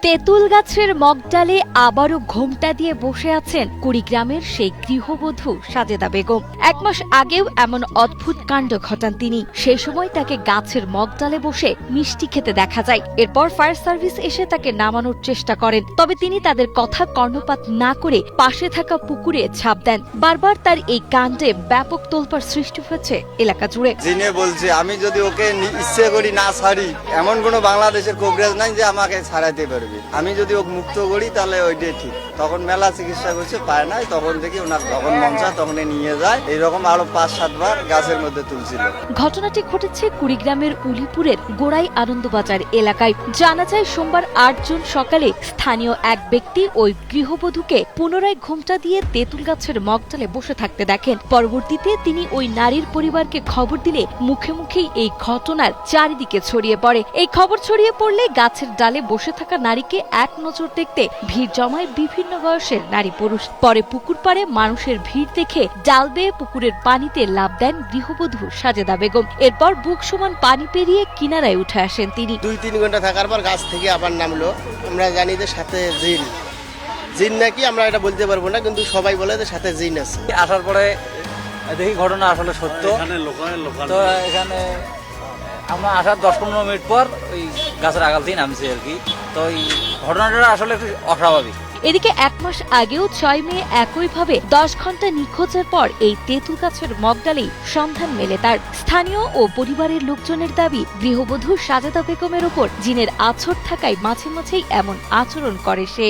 তেঁতুল গাছের মগডালে আবারও ঘোমটা দিয়ে বসে আছেন কুড়িগ্রামের সেই গৃহবধূ সাজেদা বেগম। 1 মাস আগেও এমন অদ্ভুত কাণ্ড ঘটান তিনি। সেই সময় তাকে গাছের মগডালে বসে মিষ্টি খেতে দেখা যায়। এরপর ফায়ার সার্ভিস এসে তাকে নামানোর চেষ্টা করেন, তবে তিনি তাদের কথা কর্ণপাত না করে পাশে থাকা পুকুরে ঝাঁপ দেন। বারবার তার এই কাণ্ডে ব্যাপক তোলপাড় সৃষ্টি হয়েছে এলাকা জুড়ে। জিনে বলছে আমি যদি ওকে ইচ্ছে করি না ছাড়ি, এমন কোনো বাংলাদেশের কবিরাজ নাই যে আমাকে ছাড়াইতে পারবে। আমি যদি ওকে মুক্ত করি তাহলে ওইটাই ঠিক। তখন মেলা চিকিৎসা করছে, পায় নাই, তখন থেকে ওনার যখন মন চায় তখন নিয়ে যায়। এইরকম আরো 5-7 বার গাছের মধ্যে তুলছিল। ঘটনাটি ঘটেছে কুড়িগ্রামের উলিপুরের গোড়াই আনন্দবাজার এলাকায়। জানা যায় সোমবার 8 জুন সকালে স্থানীয় এক ব্যক্তি ওই গৃহবধূকে পুনরায় ঘোমটা দিয়ে তেঁতুল গাছের মগডালে বসে থাকতে দেখেন। পরবর্তীতে তিনি ওই নারীর পরিবারকে খবর দিলে মুখে মুখেই এই ঘটনার চারিদিকে ছড়িয়ে পড়ে। এই খবর ছড়িয়ে পড়লে গাছের ডালে বসে থাকা নারীকে এক নজর দেখতে ভিড় জমায় বিভিন্ন বয়সের নারী পুরুষ। পরে পুকুর পাড়ে মানুষের ভিড় দেখে ডাল বেয়ে পুকুরের পানিতে লাফ দেন গৃহবধূ সাজেদা বেগম। এরপর বুক সমান পানি পেরিয়ে কিনারায় উঠে আসেন তিনি। 2-3 ঘন্টা থাকার পর গাছ থেকে আবার নামলো। আমরা জানি যে সাথে জিন নাকি আমরা এটা বলতে পারবো না, কিন্তু সবাই বলে যে সাথে জিন আছে। আসার পরে দেখি ঘটনা আসলে সত্য। তো এখানে আমরা আসার 10-15 মিনিট পর ওই গাছের আগাল থেকে নামছি আর কি। তো এই ঘটনাটা আসলে একটু অস্বাভাবিক। এদিকে 1 মাস আগেও 6 মে একইভাবে 10 ঘন্টা নিখোঁজের পর এই তেঁতুল গাছের মগডালেই সন্ধান মেলে তার। স্থানীয় ও পরিবারের লোকজনের দাবি, গৃহবধূ সাজেদা বেগমের ওপর জিনের আছর থাকায় মাঝে মাঝেই এমন আচরণ করে সে।